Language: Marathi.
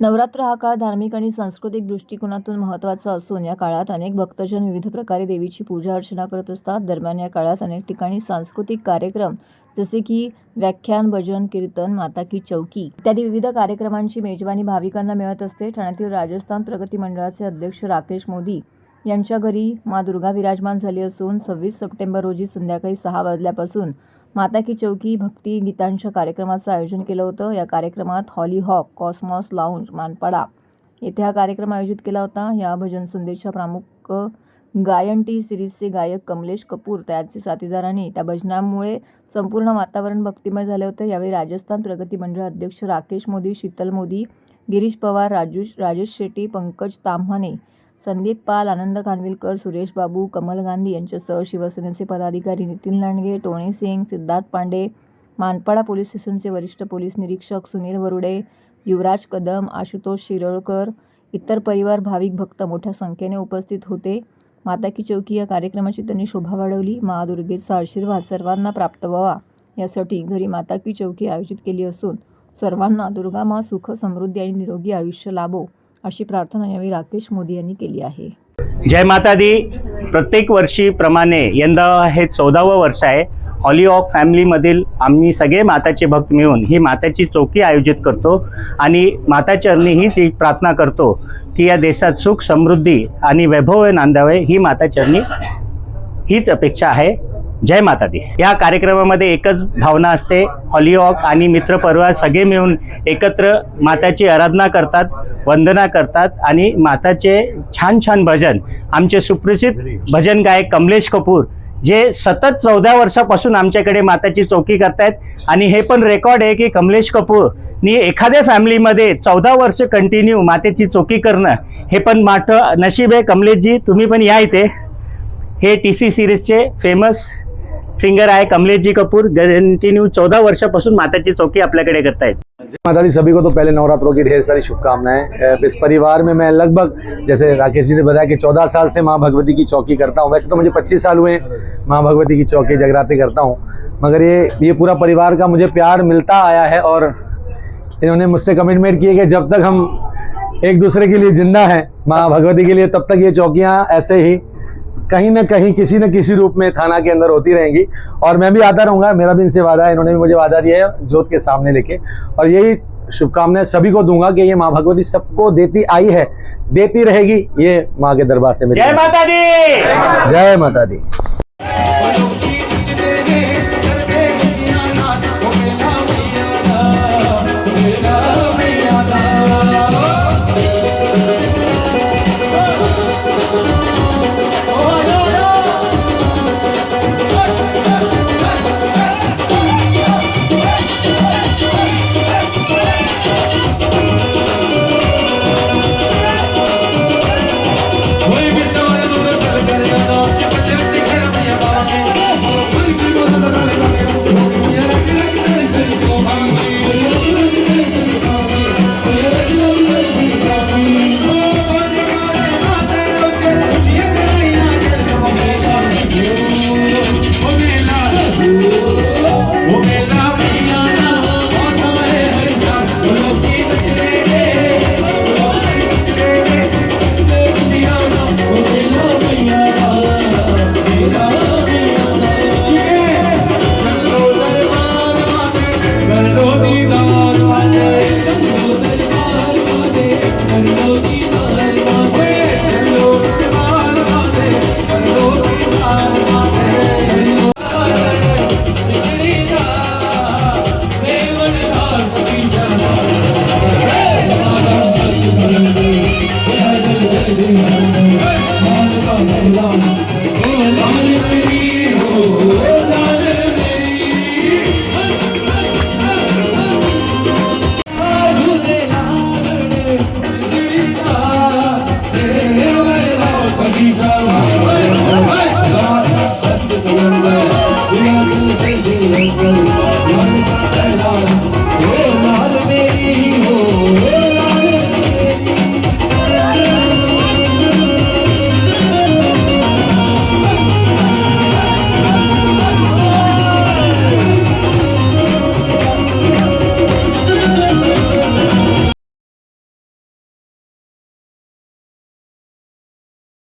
नवरात्र हा काळ धार्मिक आणि सांस्कृतिक दृष्टिकोनातून महत्त्वाचा असून या काळात अनेक भक्तजन विविध प्रकारे देवीची पूजा अर्चना करत असतात। दरम्यान या काळात अनेक ठिकाणी सांस्कृतिक कार्यक्रम जसे की व्याख्यान, भजन, कीर्तन, माता की चौकी इत्यादी विविध कार्यक्रमांची मेजवानी भाविकांना मिळत असते। ठाण्यातील राजस्थान प्रगती मंडळाचे अध्यक्ष राकेश मोदी यांच्या घरी माँ दुर्गा विराजमान झाली असून 26 सप्टेंबर रोजी संध्याकाळी 6 वाजल्यापासून माता की चौकी भक्ती गीतांच्या कार्यक्रमाचं आयोजन केलं होतं। या कार्यक्रमात हॉलीहॉक कॉस्मॉस लाउंज मानपाडा येथे हा कार्यक्रम आयोजित केला होता। या भजन संदेशच्या प्रमुख गायन टी सिरीजचे गायक कमलेश कपूर त्याचे साथीदारांनी त्या भजनामुळे संपूर्ण वातावरण भक्तिमय झाले होते। यावेळी राजस्थान प्रगती मंडळ अध्यक्ष राकेश मोदी, शीतल मोदी, गिरीश पवार, राजेश शेट्टी, पंकज ताम्हाणे, संदीप पाल, आनंद खानविलकर, सुरेश बाबू, कमल गांधी यांच्यासह शिवसेनेचे पदाधिकारी नितीन लांडगे, टोणी सिंग, सिद्धार्थ पांडे, मानपाडा पोलीस स्टेशनचे वरिष्ठ पोलीस निरीक्षक सुनील वरुडे, युवराज कदम, आशुतोष शिरळकर, इतर परिवार, भाविक भक्त मोठ्या संख्येने उपस्थित होते। माता की चौकी या कार्यक्रमाची त्यांनी शोभा वाढवली। माँ दुर्गेचा आशीर्वाद सर्वांना प्राप्त व्हावा यासाठी घरी माता की चौकी आयोजित केली असून सर्वांना दुर्गा माँ सुख, समृद्धी आणि निरोगी आयुष्य लाभो अशी प्रार्थना यावेळी राकेश मोदी यांनी केली आहे। जय माता दी। प्रत्येक वर्षीप्रमाणे यंदा हे 14वं वर्ष आहे। हॉलीहॉक फॅमिलीमधील आम्ही सगळे माताचे भक्त मिळून ही माताची चौकी आयोजित करतो आणि माता चरणी हीच एक प्रार्थना करतो की या देशात सुख, समृद्धी आणि वैभव नांदावे ही माता चरणी हीच अपेक्षा आहे। जय माता दी। या कार्यक्रमामध्ये एकच भावना असते, हॉलीहॉक आणि मित्रपरिवार सगळे मिळून एकत्र माताची आराधना करतात, वंदना करतात आणि माताचे छान छान भजन आमचे सुप्रसिद्ध भजन गायक कमलेश कपूर जे सतत 14 वर्षापासून आमच्याकडे माताची चौकी करतायत आणि हे पण रेकॉर्ड आहे की कमलेश कपूरनी एखाद्या फॅमिलीमध्ये 14 वर्ष कंटिन्यू मातेची चौकी करणं हे पण मोठं नशीब आहे। कमलेशजी तुम्ही पण या इथे। हे टीसी सिरीजचे फेमस सिंगर आहे कमलेशजी कपूर, कंटिन्यू 14 वर्षापासून माताची चौकी आपल्याकडे करतायत। जय माता दी। सभी को तो पहले नवरात्रों की ढेर सारी शुभकामनाएं। इस परिवार में मैं लगभग जैसे राकेश जी ने बताया कि 14 साल से माँ भगवती की चौकी करता हूँ। वैसे तो मुझे 25 साल हुए माँ भगवती की चौकी जगराते करता हूँ, मगर ये पूरा परिवार का मुझे प्यार मिलता आया है और इन्होंने मुझसे कमिटमेंट की है कि जब तक हम एक दूसरे के लिए जिंदा हैं माँ भगवती के लिए, तब तक ये चौकियाँ ऐसे ही कहीं न कहीं किसी न किसी रूप में थाना के अंदर होती रहेंगी और मैं भी आता रहूँगा। मेरा भी इनसे वादा है, इन्होंने भी मुझे वादा दिया है जोत के सामने लेके, और यही शुभकामनाएं सभी को दूंगा कि ये माँ भगवती सबको देती आई है, देती रहेगी। ये माँ के दरबार से मेरी जय माता दी। जय माता दी।